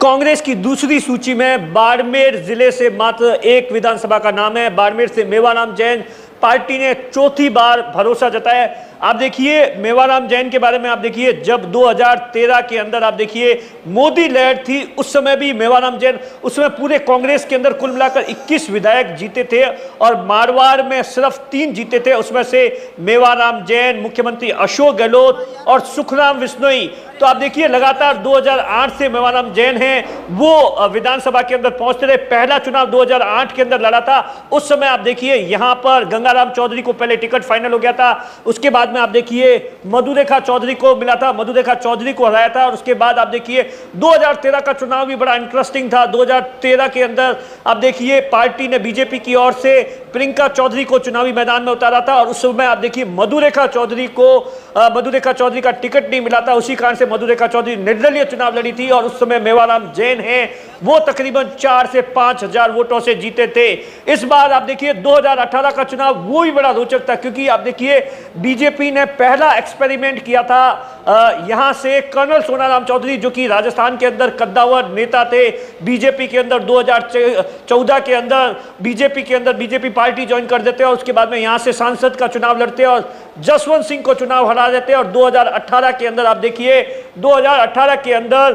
कांग्रेस की दूसरी सूची में बाड़मेर जिले से मात्र एक विधानसभा का नाम है। बाड़मेर से मेवाराम जैन पार्टी ने चौथी बार भरोसा जताया। आप देखिए मेवाराम जैन के बारे में, आप देखिए जब 2013 के अंदर आप देखिए मोदी लहर थी, उस समय भी मेवाराम जैन, उस समय पूरे कांग्रेस के अंदर कुल मिलाकर 21 विधायक जीते थे और मारवाड़ में सिर्फ 3 जीते थे। उसमें से मेवाराम जैन, मुख्यमंत्री अशोक गहलोत और सुखराम बिश्नोई। तो आप देखिए लगातार 2008 से मेवाराम जैन हैं, वो विधानसभा के अंदर पहुंचते रहे। पहला चुनाव 2008 के अंदर लड़ा था, उस समय आप देखिए यहां पर गंगाराम चौधरी को पहले टिकट फाइनल हो गया था। उसके बाद में आप देखिए मधुरेखा चौधरी को मिला था, मधुरेखा चौधरी को हराया था। और उसके बाद आप देखिए 2013 का चुनाव भी बड़ा इंटरेस्टिंग था। 2013 के अंदर आप देखिए पार्टी ने बीजेपी की ओर से प्रियंका चौधरी को चुनावी मैदान में उतारा था और उस समय आप देखिए मधुरेखा चौधरी का टिकट नहीं मिला था। उसी कारण से मधुरेखा चौधरी निर्दलीय चुनाव लड़ी थी और उस समय मेवाराम जैन हैं, वो तकरीबन 4 से 5 हजार वोटों से जीते थे। इस बार आप देखिए 2018 का चुनाव वो भी बड़ा रोचक था, क्योंकि आप देखिए बीजेपी ने पहला एक्सपेरिमेंट किया था। यहां से कर्नल सोनाराम चौधरी, जो कि राजस्थान के अंदर कद्दावर नेता थे, बीजेपी के अंदर 2014 के अंदर बीजेपी पार्टी ज्वाइन कर देते हैं और उसके बाद में यहां से सांसद का चुनाव लड़ते हैं और जसवंत सिंह को चुनाव हरा देते हैं। और 2018 के अंदर आप देखिए 2018 के अंदर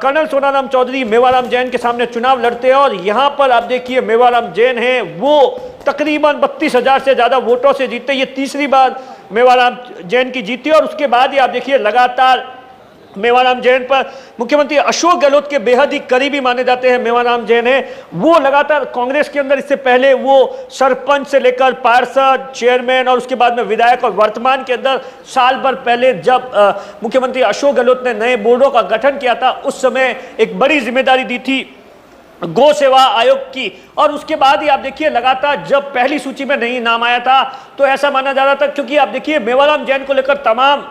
कर्नल सोनाराम चौधरी मेवाराम जैन के सामने चुनाव लड़ते हैं और यहां पर आप देखिए मेवाराम जैन हैं, वो तकरीबन 32,000 से ज्यादा वोटों से जीते। ये तीसरी बार मेवाराम जैन की जीती और उसके बाद ही आप देखिए लगातार मेवाराम जैन पर मुख्यमंत्री अशोक गहलोत के बेहद ही करीबी माने जाते हैं मेवाराम जैन है। वो लगातार कांग्रेस के अंदर इससे पहले वो सरपंच से लेकर पार्षद, चेयरमैन और उसके बाद में विधायक, और वर्तमान के अंदर साल भर पहले जब मुख्यमंत्री अशोक गहलोत ने नए बोर्डों का गठन किया था, उस समय एक बड़ी जिम्मेदारी दी थी गौ सेवा आयोग की। और उसके बाद ही आप देखिए लगातार जब पहली सूची में नहीं नाम आया था तो ऐसा माना जा रहा था, क्योंकि आप देखिए मेवाराम जैन को लेकर तमाम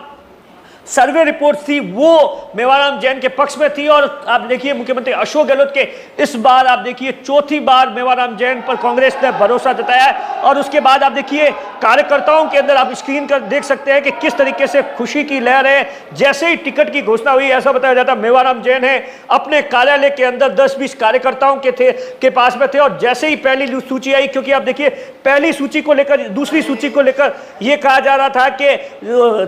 सर्वे रिपोर्ट थी वो मेवाराम जैन के पक्ष में थी। और आप देखिए मुख्यमंत्री अशोक गहलोत के इस बार आप देखिए चौथी बार मेवाराम जैन पर कांग्रेस ने भरोसा जताया है। और उसके बाद आप देखिए कार्यकर्ताओं के अंदर आप स्क्रीन पर देख सकते हैं कि किस तरीके से खुशी की लहर है। जैसे ही टिकट की घोषणा हुई, ऐसा बताया जाता है मेवाराम जैन है अपने कार्यालय के अंदर 10-20 कार्यकर्ताओं के पास में थे और जैसे ही पहली सूची आई, क्योंकि आप देखिए पहली सूची को लेकर दूसरी सूची को लेकर यह कहा जा रहा था कि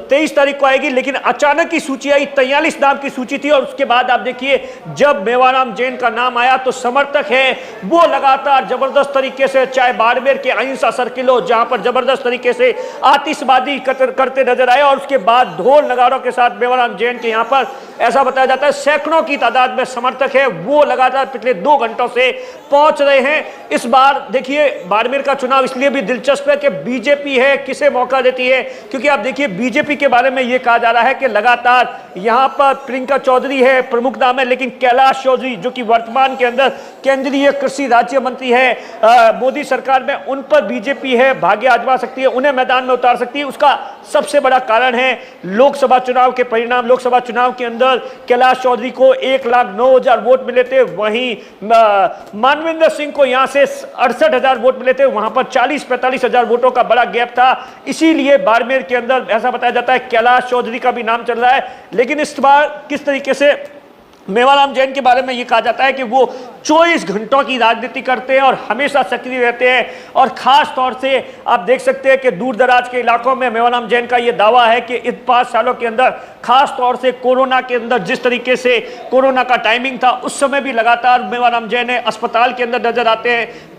23 तारीख को आएगी, लेकिन अचानक की सूची आई, 43 नाम की सूची थी। और उसके बाद आप देखिए जब मेवाराम जैन का नाम आया तो समर्थक है वो लगातार जबरदस्त तरीके से, चाहे बाड़मेर के अहिंसा सर्किल हो जहां पर जबरदस्त तरीके से आतिशबाजी करते नजर आए और उसके बाद ढोल नगाड़ों के साथ मेवाराम जैन के यहां पर ऐसा बताया जाता है सैकड़ों की तादाद में समर्थक है वो लगातार पिछले 2 घंटों से पहुंच रहे हैं। इस बार देखिए बाड़मेर का चुनाव इसलिए भी दिलचस्प है कि बीजेपी है किसे मौका देती है, क्योंकि आप देखिए बीजेपी के बारे में यह कहा जा रहा है कि लगातार यहां पर प्रियंका चौधरी है प्रमुख नाम है, लेकिन कैलाश चौधरी जो कि वर्तमान के अंदर केंद्रीय कृषि राज्य मंत्री है मोदी सरकार में, उन पर बीजेपी है भाग्य आजमा सकती है, उन्हें मैदान में उतार सकती है। उसका सबसे बड़ा कारण है लोकसभा चुनाव के परिणाम। लोकसभा चुनाव के अंदर कैलाश चौधरी को 1,09,000 वोट मिले थे, वहीं मानविंदर सिंह को यहां से 68,000 वोट मिले थे, वहां पर 40-45 हजार वोटों का बड़ा गैप था। इसीलिए बाड़मेर के अंदर ऐसा बताया जाता है कैलाश चौधरी का भी नाम चल रहा है। लेकिन इस बार किस तरीके से मेवाराम जैन के बारे में यह कहा जाता है कि वो 24 घंटों की राजनीति करते हैं और हमेशा सक्रिय रहते हैं। और खास तौर से आप देख सकते हैं कि दूर दराज के इलाकों में मेवाराम जैन का यह दावा है कि इन 5 सालों के अंदर खास तौर से कोरोना के अंदर जिस तरीके से कोरोना का टाइमिंग था, उस समय भी लगातार मेवाराम जैन अस्पताल के अंदर नजर आते हैं।